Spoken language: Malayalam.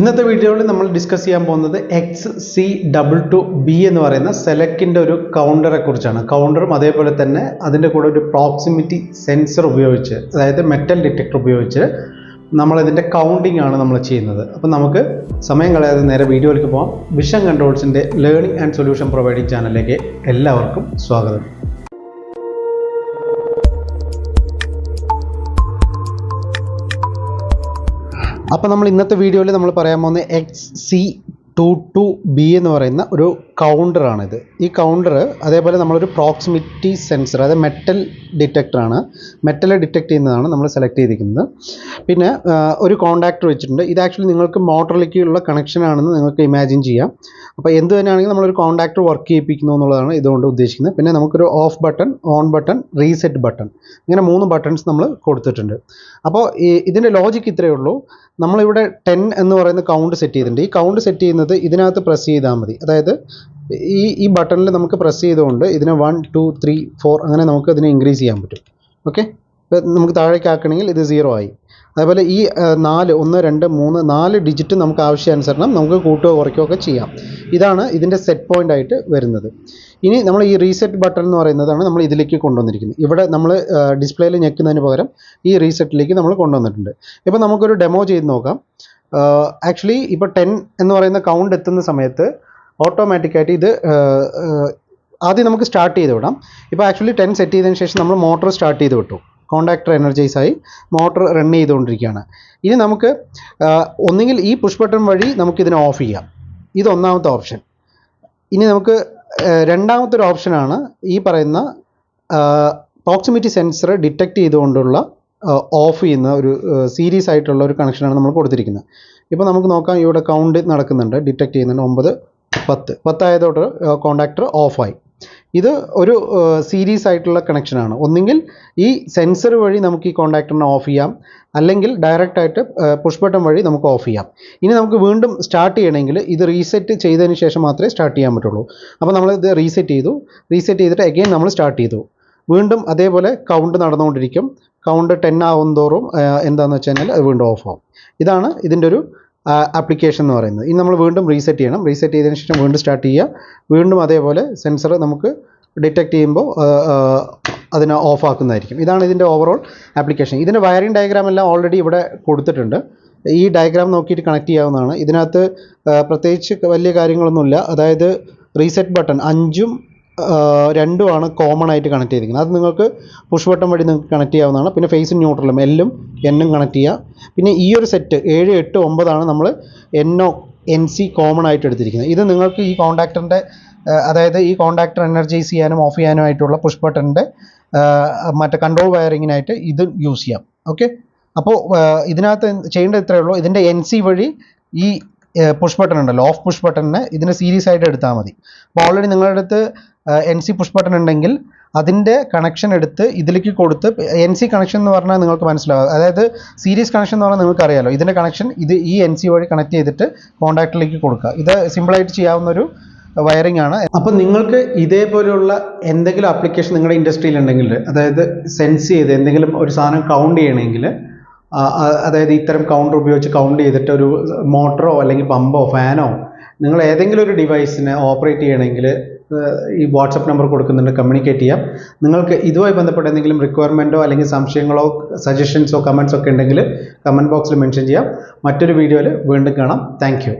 ഇന്നത്തെ വീഡിയോയിൽ നമ്മൾ ഡിസ്കസ് ചെയ്യാൻ പോകുന്നത് XC22B എന്ന് പറയുന്ന സെലക്കിൻ്റെ ഒരു കൗണ്ടറെ കുറിച്ചാണ്. കൗണ്ടറും അതേപോലെ തന്നെ അതിൻ്റെ കൂടെ ഒരു പ്രോക്സിമിറ്റി സെൻസർ ഉപയോഗിച്ച്, അതായത് മെറ്റൽ ഡിറ്റക്ടർ ഉപയോഗിച്ച് നമ്മളിതിൻ്റെ കൗണ്ടിങ് ആണ് നമ്മൾ ചെയ്യുന്നത്. അപ്പം നമുക്ക് സമയം കളയാതെ നേരെ വീഡിയോയിലേക്ക് പോകാം. വിഷൻ കൺട്രോൾസിൻ്റെ ലേണിംഗ് ആൻഡ് സൊല്യൂഷൻ പ്രൊവൈഡിംഗ് ചാനലിലേക്ക് എല്ലാവർക്കും സ്വാഗതം. അപ്പോൾ നമ്മൾ ഇന്നത്തെ വീഡിയോയിൽ നമ്മൾ പറയാൻ പോകുന്നത് XC22B എന്ന് പറയുന്ന ഒരു കൗണ്ടറാണിത്. ഈ കൗണ്ടർ അതേപോലെ നമ്മളൊരു പ്രോക്സിമിറ്റി സെൻസർ, അതായത് മെറ്റൽ ഡിറ്റക്ടറാണ്. മെറ്റൽ ഡിറ്റക്ട് ചെയ്യുന്നതാണ് നമ്മൾ സെലക്ട് ചെയ്തിരിക്കുന്നത്. പിന്നെ ഒരു കോണ്ടാക്ടർ വെച്ചിട്ടുണ്ട്. ഇത് ആക്ച്വലി നിങ്ങൾക്ക് മോട്ടറിലേക്കുള്ള കണക്ഷൻ ആണെന്ന് നിങ്ങൾക്ക് ഇമാജിൻ ചെയ്യാം. അപ്പോൾ എന്ത് തന്നെയാണെങ്കിലും നമ്മളൊരു കോണ്ടാക്ടർ വർക്ക് ചെയ്യിപ്പിക്കുന്നു എന്നുള്ളതാണ് ഇതുകൊണ്ട് ഉദ്ദേശിക്കുന്നത്. പിന്നെ നമുക്കൊരു of button, on button, reset button, ഇങ്ങനെ 3 ബട്ടൺസ് നമ്മൾ കൊടുത്തിട്ടുണ്ട്. അപ്പോൾ ഇതിൻ്റെ ലോജിക്ക് ഇത്രയേ ഉള്ളൂ. നമ്മളിവിടെ 10 എന്ന് പറയുന്ന കൗണ്ട് സെറ്റ് ചെയ്തിട്ടുണ്ട്. ഈ കൗണ്ട് സെറ്റ് ചെയ്യുന്നത് ഇതിനകത്ത് പ്രസ് ചെയ്താൽ മതി. അതായത് ഈ ബട്ടണിൽ നമുക്ക് പ്രസ് ചെയ്തുകൊണ്ട് ഇതിനെ 1 2 3 4 അങ്ങനെ നമുക്ക് ഇതിനെ ഇൻക്രീസ് ചെയ്യാൻ പറ്റും. ഓക്കെ, നമുക്ക് താഴേക്ക് ആക്കണമെങ്കിൽ ഇത് 0 ആയി. അതേപോലെ ഈ 4 1 2 3 4 ഡിജിറ്റ് നമുക്ക് ആവശ്യാനുസരണം നമുക്ക് കൂട്ടുകയോ കുറയ്ക്കുകയോ ഒക്കെ ചെയ്യാം. ഇതാണ് ഇതിൻ്റെ സെറ്റ് പോയിൻ്റ് ആയിട്ട് വരുന്നത്. ഇനി നമ്മൾ ഈ റീസെറ്റ് ബട്ടൺ എന്ന് പറയുന്നതാണ് നമ്മൾ ഇതിലേക്ക് കൊണ്ടുവന്നിരിക്കുന്നത്. ഇവിടെ നമ്മൾ ഡിസ്പ്ലേയിൽ ഞെക്കുന്നതിന് പകരം ഈ റീസെറ്റിലേക്ക് നമ്മൾ കൊണ്ടുവന്നിട്ടുണ്ട്. ഇപ്പോൾ നമുക്കൊരു ഡെമോ ചെയ്ത് നോക്കാം. ആക്ച്വലി ഇപ്പോൾ 10 എന്ന് പറയുന്ന കൗണ്ട് എത്തുന്ന സമയത്ത് ഓട്ടോമാറ്റിക്കായിട്ട് ഇത് ആദ്യം നമുക്ക് സ്റ്റാർട്ട് ചെയ്ത് വിടാം. ഇപ്പോൾ ആക്ച്വലി 10 സെറ്റ് ചെയ്തതിന് ശേഷം നമ്മൾ മോട്ടോർ സ്റ്റാർട്ട് ചെയ്ത് വിട്ടു. കോണ്ടാക്ടർ എനർജൈസ് ആയി മോട്ടോർ റൺ ചെയ്തുകൊണ്ടിരിക്കുകയാണ്. ഇനി നമുക്ക് ഒന്നുകിൽ ഈ പുഷ് ബട്ടൺ വഴി നമുക്കിതിനെ ഓഫ് ചെയ്യാം. ഇത് ഒന്നാമത്തെ ഓപ്ഷൻ. ഇനി നമുക്ക് രണ്ടാമത്തെ ഒരു ഓപ്ഷനാണ് ഈ പറയുന്ന പ്രോക്സിമിറ്റി സെൻസർ ഡിറ്റക്ട് ചെയ്തുകൊണ്ടുള്ള ഓഫ് ചെയ്യുന്ന ഒരു സീരീസ് ആയിട്ടുള്ള ഒരു കണക്ഷനാണ് നമ്മൾ കൊടുത്തിരിക്കുന്നത്. ഇപ്പോൾ നമുക്ക് നോക്കാം, ഇവിടെ കൗണ്ട് നടക്കുന്നുണ്ട്, ഡിറ്റക്ട് ചെയ്യുന്നുണ്ട്. 9 10 ആയതോടെ കോണ്ടാക്ടർ ഓഫായി. ഇത് ഒരു സീരീസ് ആയിട്ടുള്ള കണക്ഷനാണ്. ഒന്നുകിൽ ഈ സെൻസർ വഴി നമുക്ക് ഈ കോണ്ടാക്ടറിനെ ഓഫ് ചെയ്യാം, അല്ലെങ്കിൽ ഡയറക്റ്റായിട്ട് പുഷ് ബട്ടൺ വഴി നമുക്ക് ഓഫ് ചെയ്യാം. ഇനി നമുക്ക് വീണ്ടും സ്റ്റാർട്ട് ചെയ്യണമെങ്കിൽ ഇത് റീസെറ്റ് ചെയ്തതിന് ശേഷം മാത്രമേ സ്റ്റാർട്ട് ചെയ്യാൻ പറ്റുള്ളൂ. അപ്പോൾ നമ്മളിത് റീസെറ്റ് ചെയ്തിട്ട് അഗെയിൻ നമ്മൾ സ്റ്റാർട്ട് ചെയ്തു. വീണ്ടും അതേപോലെ കൗണ്ട് നടന്നുകൊണ്ടിരിക്കും. കൗണ്ട് 10 ആവും തോറും എന്താണെന്ന് വെച്ച് കഴിഞ്ഞാൽ അത് വീണ്ടും ഓഫ് ആവും. ഇതാണ് ഇതിൻ്റെ ഒരു ആപ്ലിക്കേഷൻ എന്ന് പറയുന്നത്. ഇനി നമ്മൾ വീണ്ടും റീസെറ്റ് ചെയ്യണം. റീസെറ്റ് ചെയ്തതിന് ശേഷം വീണ്ടും സ്റ്റാർട്ട് ചെയ്യുക. വീണ്ടും അതേപോലെ സെൻസർ നമുക്ക് ഡിറ്റക്ട് ചെയ്യുമ്പോൾ അതിനെ ഓഫ് ആക്കുന്നതായിരിക്കും. ഇതാണ് ഇതിൻ്റെ ഓവറോൾ ആപ്ലിക്കേഷൻ. ഇതിൻ്റെ വയറിംഗ് ഡയഗ്രാം എല്ലാം ഓൾറെഡി ഇവിടെ കൊടുത്തിട്ടുണ്ട്. ഈ ഡയഗ്രാം നോക്കിയിട്ട് കണക്ട് ചെയ്യാവുന്നതാണ്. ഇതിനകത്ത് പ്രത്യേകിച്ച് വലിയ കാര്യങ്ങളൊന്നുമില്ല. അതായത് റീസെറ്റ് ബട്ടൺ 5ഉം 2ഉമാണ് കോമൺ ആയിട്ട് കണക്ട് ചെയ്തിരിക്കുന്നത്. അത് നിങ്ങൾക്ക് പുഷ് ബട്ടൺ വഴി നിങ്ങൾക്ക് കണക്ട് ചെയ്യാവുന്നതാണ്. പിന്നെ ഫേസും ന്യൂട്രലും എല്ലും എന്നും കണക്ട് ചെയ്യുക. പിന്നെ ഈ ഒരു സെറ്റ് 7 8 9 നമ്മൾ NC കോമൺ ആയിട്ട് എടുത്തിരിക്കുന്നത്. ഇത് നിങ്ങൾക്ക് ഈ കോണ്ടാക്ടറിൻ്റെ, അതായത് ഈ കോണ്ടാക്ടർ എനർജൈസ് ചെയ്യാനും ഓഫ് ചെയ്യാനും ആയിട്ടുള്ള പുഷ് ബട്ടണിൻ്റെ മറ്റേ കൺട്രോൾ വയറിങ്ങിനായിട്ട് ഇത് യൂസ് ചെയ്യാം. ഓക്കെ, അപ്പോൾ ഇതിനകത്ത് ചെയ്യേണ്ടത് ഇത്രയേ ഉള്ളൂ. ഇതിൻ്റെ NC വഴി ഈ പുഷ് ബട്ടൺ ഉണ്ടല്ലോ, ഓഫ് പുഷ് ബട്ടണിനെ ഇതിനെ സീരീസ് ആയിട്ട് എടുത്താൽ മതി. അപ്പോൾ ഓൾറെഡി നിങ്ങളുടെ അടുത്ത് NC പുഷ് ബട്ടൺ ഉണ്ടെങ്കിൽ അതിൻ്റെ കണക്ഷൻ എടുത്ത് ഇതിലേക്ക് കൊടുത്ത്, NC കണക്ഷൻ എന്ന് പറഞ്ഞാൽ നിങ്ങൾക്ക് മനസ്സിലാവും. അതായത് സീരീസ് കണക്ഷൻ എന്ന് പറഞ്ഞാൽ നിങ്ങൾക്ക് അറിയാമല്ലോ. ഇതിൻ്റെ കണക്ഷൻ ഇത് ഈ NC വഴി കണക്ട് ചെയ്തിട്ട് കോണ്ടാക്ടറിലേക്ക് കൊടുക്കുക. ഇത് സിമ്പിളായിട്ട് ചെയ്യാവുന്നൊരു വയറിംഗ് ആണ്. അപ്പോൾ നിങ്ങൾക്ക് ഇതേപോലെയുള്ള എന്തെങ്കിലും ആപ്ലിക്കേഷൻ നിങ്ങളുടെ ഇൻഡസ്ട്രിയിൽ ഉണ്ടെങ്കിൽ, അതായത് സെൻസ് ചെയ്ത് എന്തെങ്കിലും ഒരു സാധനം കൗണ്ട് ചെയ്യണമെങ്കിൽ, അതായത് ഇത്തരം കൗണ്ടർ ഉപയോഗിച്ച് കൗണ്ട് ചെയ്തിട്ട് ഒരു മോട്ടറോ അല്ലെങ്കിൽ പമ്പോ ഫാനോ നിങ്ങൾ ഏതെങ്കിലും ഒരു ഡിവൈസിനെ ഓപ്പറേറ്റ് ചെയ്യണമെങ്കിൽ ഈ വാട്സപ്പ് നമ്പർ കൊടുക്കുന്നുണ്ട്, കമ്മ്യൂണിക്കേറ്റ് ചെയ്യാം. നിങ്ങൾക്ക് ഇതുമായി ബന്ധപ്പെട്ട എന്തെങ്കിലും റിക്വയർമെൻറ്റോ അല്ലെങ്കിൽ സംശയങ്ങളോ സജഷൻസോ കമൻസോ ഒക്കെ ഉണ്ടെങ്കിൽ കമൻറ്റ് ബോക്സിൽ മെൻഷൻ ചെയ്യാം. മറ്റൊരു വീഡിയോയിൽ വീണ്ടും കാണാം. Thank you.